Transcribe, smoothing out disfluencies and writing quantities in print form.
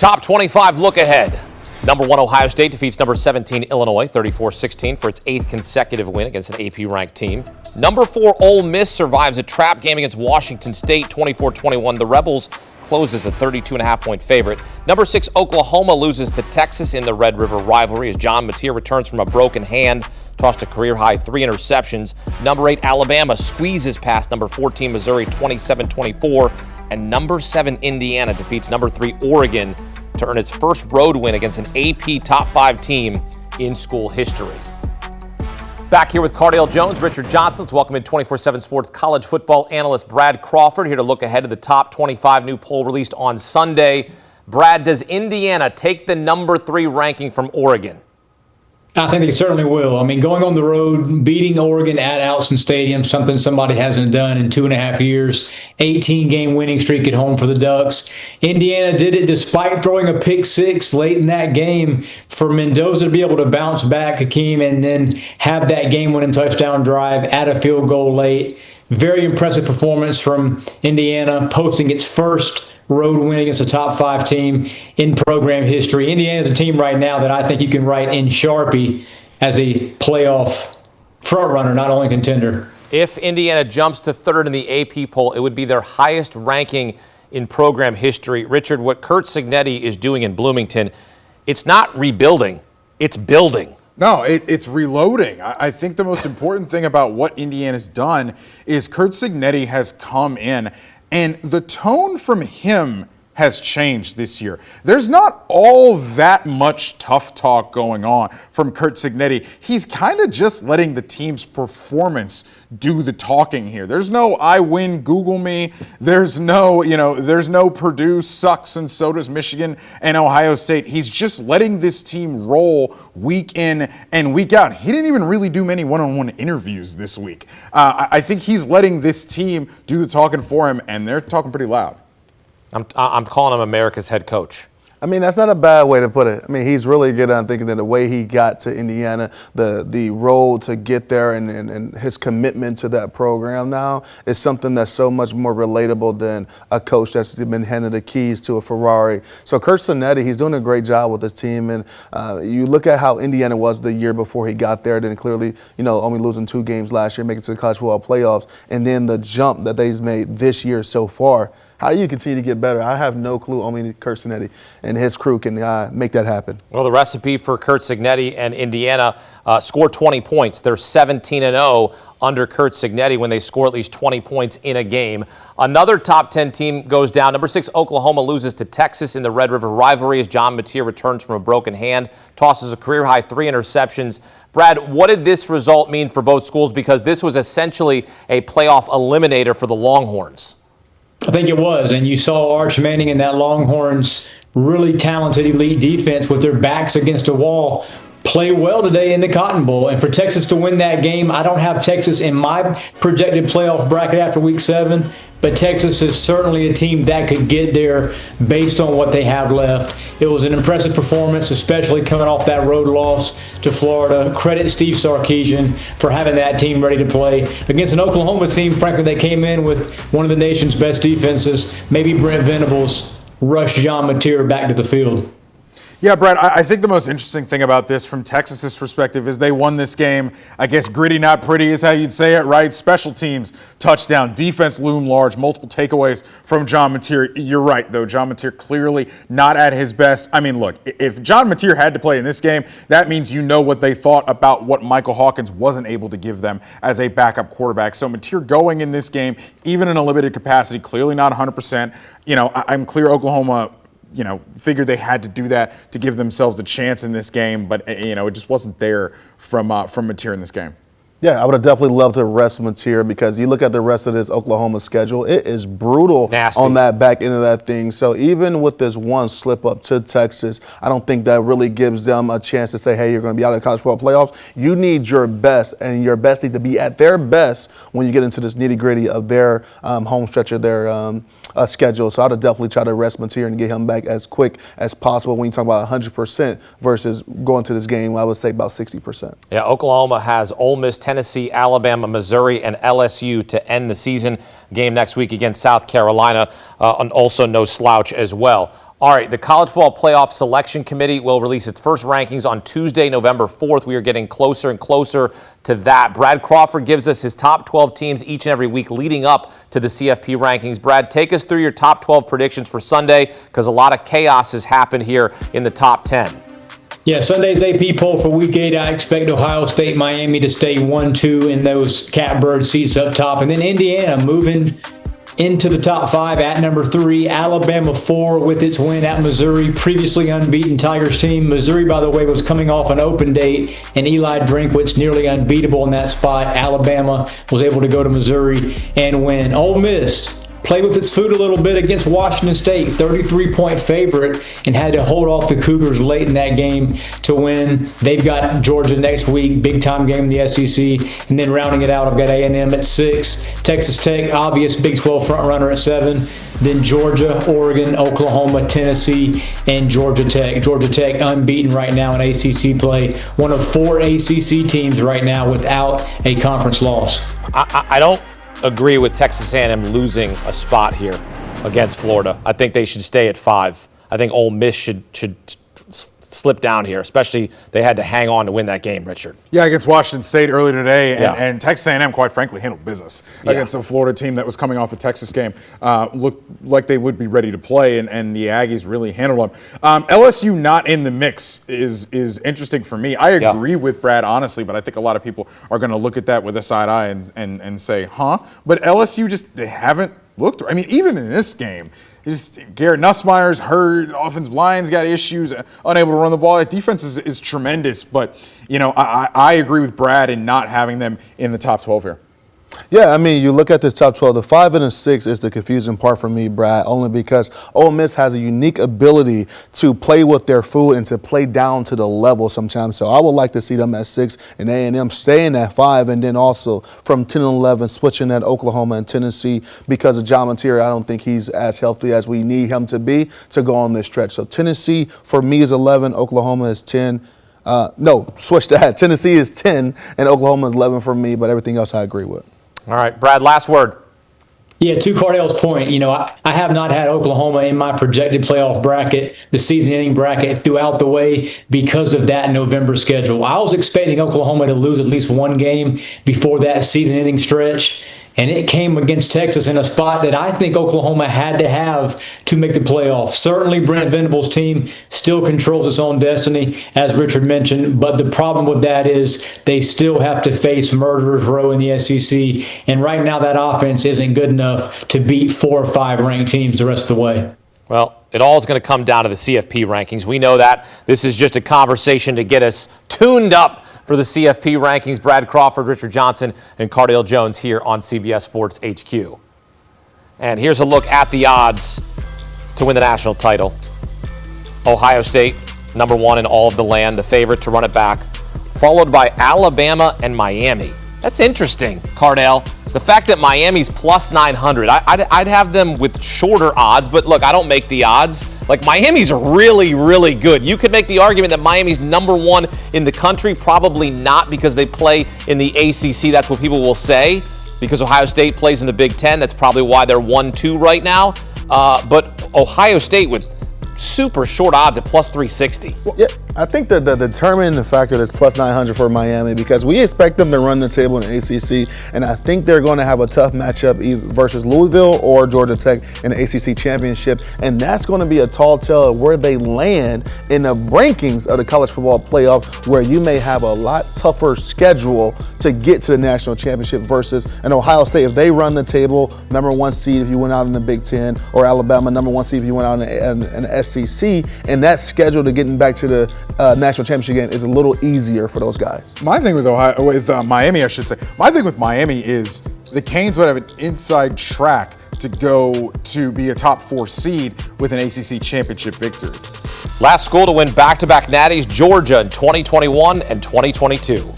Top 25 look ahead. Number 1 Ohio State defeats number 17 Illinois 34-16 for its 8th consecutive win against an AP-ranked team. Number 4 Ole Miss survives a trap game against Washington State 24-21. The Rebels close as a 32.5-point favorite. Number 6 Oklahoma loses to Texas in the Red River rivalry as John Mateer returns from a broken hand, tossed a career-high 3 interceptions. Number 8 Alabama squeezes past number 14 Missouri 27-24. And number 7 Indiana defeats number 3 Oregon to earn its first road win against an AP top 5 team in school history. Back here with Cardale Jones, Richard Johnson. Let's welcome in 24/7 Sports college football analyst Brad Crawford here to look ahead to the top 25 new poll released on Sunday. Brad, does Indiana take the number 3 ranking from Oregon? I think they certainly will. I mean, going on the road, beating Oregon at Allison Stadium, something somebody hasn't done in 2.5 years. 18-game winning streak at home for the Ducks. Indiana did it despite throwing a pick 6 late in that game. For Mendoza to be able to bounce back, Hakeem, and then have that game-winning touchdown drive, add a field goal late. Very impressive performance from Indiana, posting its first road win against a top 5 team in program history. Indiana is a team right now that I think you can write in Sharpie as a playoff frontrunner, not only contender. If Indiana jumps to 3rd in the AP poll, it would be their highest ranking in program history. Richard, what Curt Cignetti is doing in Bloomington, it's not rebuilding, it's building. No, it's reloading. I think the most important thing about what Indiana's done is Curt Cignetti has come in, and the tone from him has changed this year. There's not all that much tough talk going on from Curt Cignetti. He's kind of just letting the team's performance do the talking here. There's no I win, Google me. There's no, there's no Purdue sucks and so does Michigan and Ohio State. He's just letting this team roll week in and week out. He didn't even really do many one-on-one interviews this week. I think he's letting this team do the talking for him, and they're talking pretty loud. I'm calling him America's head coach. I mean, that's not a bad way to put it. I mean, he's really good on thinking that the way he got to Indiana, the road to get there and his commitment to that program now is something that's so much more relatable than a coach that's been handed the keys to a Ferrari. So Curt Cignetti, he's doing a great job with his team. And you look at how Indiana was the year before he got there, then clearly, only losing 2 games last year, making it to the college football playoffs, and then the jump that they've made this year so far. How do you continue to get better? I have no clue. Only Curt Cignetti and his crew can make that happen. Well, the recipe for Curt Cignetti and Indiana score 20 points. They're 17-0 under Curt Cignetti when they score at least 20 points in a game. Another top 10 team goes down. Number 6 Oklahoma loses to Texas in the Red River rivalry as John Mateer returns from a broken hand, tosses a career-high 3 interceptions. Brad, what did this result mean for both schools? Because this was essentially a playoff eliminator for the Longhorns. I think it was, and you saw Arch Manning and that Longhorns really talented elite defense with their backs against a wall play well today in the Cotton Bowl. And for Texas to win that game, I don't have Texas in my projected playoff bracket after week 7, but Texas is certainly a team that could get there based on what they have left. It was an impressive performance, especially coming off that road loss to Florida. Credit Steve Sarkisian for having that team ready to play against an Oklahoma team, frankly, that came in with one of the nation's best defenses. Maybe Brent Venables rushed John Mateer back to the field. Yeah, Brad, I think the most interesting thing about this from Texas's perspective is they won this game. I guess gritty, not pretty is how you'd say it, right? Special teams, touchdown, defense loomed large, multiple takeaways from John Mateer. You're right, though. John Mateer clearly not at his best. I mean, look, if John Mateer had to play in this game, that means you know what they thought about what Michael Hawkins wasn't able to give them as a backup quarterback. So Mateer going in this game, even in a limited capacity, clearly not 100%. I'm clear Oklahoma figured they had to do that to give themselves a chance in this game, but it just wasn't there from Mateer in this game. Yeah, I would have definitely loved to rest Mateer because you look at the rest of this Oklahoma schedule, it is brutal Nasty. On that back end of that thing. So even with this one slip up to Texas, I don't think that really gives them a chance to say, hey, you're going to be out of the college football playoffs. You need your best, and your best need to be at their best when you get into this nitty gritty of their home stretch of their schedule. So I would definitely try to rest Mateer and get him back as quick as possible when you talk about 100% versus going to this game, I would say about 60%. Yeah, Oklahoma has Ole Miss, Tennessee, Alabama, Missouri, and LSU to end the season. Game next week against South Carolina, and also no slouch as well. All right, the College Football Playoff Selection Committee will release its first rankings on Tuesday, November 4th. We are getting closer and closer to that. Brad Crawford gives us his top 12 teams each and every week leading up to the CFP rankings. Brad, take us through your top 12 predictions for Sunday, because a lot of chaos has happened here in the top 10. Yeah, Sunday's AP poll for Week 8, I expect Ohio State, Miami to stay 1-2 in those catbird seats up top. And then Indiana moving into the top 5 at number 3. Alabama 4 with its win at Missouri, previously unbeaten Tigers team. Missouri, by the way, was coming off an open date, and Eli Drinkwitz nearly unbeatable in that spot. Alabama was able to go to Missouri and win. Ole Miss played with its food a little bit against Washington State, 33-point favorite, and had to hold off the Cougars late in that game to win. They've got Georgia next week, big-time game in the SEC. And then rounding it out, I've got A&M at 6, Texas Tech, obvious Big 12 front-runner at 7, then Georgia, Oregon, Oklahoma, Tennessee, and Georgia Tech. Georgia Tech unbeaten right now in ACC play, one of 4 ACC teams right now without a conference loss. I don't agree with Texas A&M losing a spot here against Florida. I think they should stay at 5. I think Ole Miss should slip down here, especially they had to hang on to win that game, Richard. Yeah, against Washington State earlier today, and Texas A&M, quite frankly, handled business against a Florida team that was coming off the Texas game. Looked like they would be ready to play, and the Aggies really handled them. LSU not in the mix is interesting for me. I agree with Brad, honestly, but I think a lot of people are going to look at that with a side eye and say, huh? But LSU they haven't looked. I mean, even in this game, Garrett Nussmeier's hurt, offensive line's got issues, unable to run the ball. That defense is tremendous, but I agree with Brad in not having them in the top 12 here. Yeah, I mean, you look at this top 12, the 5 and the 6 is the confusing part for me, Brad, only because Ole Miss has a unique ability to play with their food and to play down to the level sometimes. So I would like to see them at 6 and A&M staying at 5, and then also from 10 and 11 switching at Oklahoma and Tennessee because of John Mateer. I don't think he's as healthy as we need him to be to go on this stretch. So Tennessee for me is 11, Oklahoma is 10. No, switch that. Tennessee is 10 and Oklahoma is 11 for me, but everything else I agree with. All right, Brad, last word. Yeah, to Cardale's point, I have not had Oklahoma in my projected playoff bracket, the season-ending bracket, throughout the way because of that November schedule. I was expecting Oklahoma to lose at least one game before that season-ending stretch, and it came against Texas in a spot that I think Oklahoma had to have to make the playoffs. Certainly, Brent Venables' team still controls its own destiny, as Richard mentioned, but the problem with that is they still have to face Murderers Row in the SEC, and right now that offense isn't good enough to beat 4 or 5 ranked teams the rest of the way. Well, it all is going to come down to the CFP rankings. We know that. This is just a conversation to get us tuned up for the CFP rankings. Brad Crawford, Richard Johnson, and Cardale Jones here on CBS Sports HQ. And here's a look at the odds to win the national title. Ohio State, number 1 in all of the land, the favorite to run it back, followed by Alabama and Miami. That's interesting, Cardale. The fact that Miami's plus 900, I'd have them with shorter odds, but look, I don't make the odds. Like, Miami's really, really good. You could make the argument that Miami's number 1 in the country. Probably not, because they play in the ACC. That's what people will say. Because Ohio State plays in the Big Ten, that's probably why they're 1-2 right now. But Ohio State with super short odds at plus 360. Yeah, I think that the determining factor is plus 900 for Miami, because we expect them to run the table in the ACC, and I think they're going to have a tough matchup either versus Louisville or Georgia Tech in the ACC championship, and that's going to be a tall tale of where they land in the rankings of the college football playoff, where you may have a lot tougher schedule to get to the national championship versus an Ohio State. If they run the table, number 1 seed if you went out in the Big Ten, or Alabama, number 1 seed if you went out in the SEC, and that schedule to getting back to the national championship game is a little easier for those guys. My thing with Miami, I should say, my thing with Miami is the Canes would have an inside track to go to be a top 4 seed with an ACC championship victory. Last school to win back-to-back natties, Georgia in 2021 and 2022.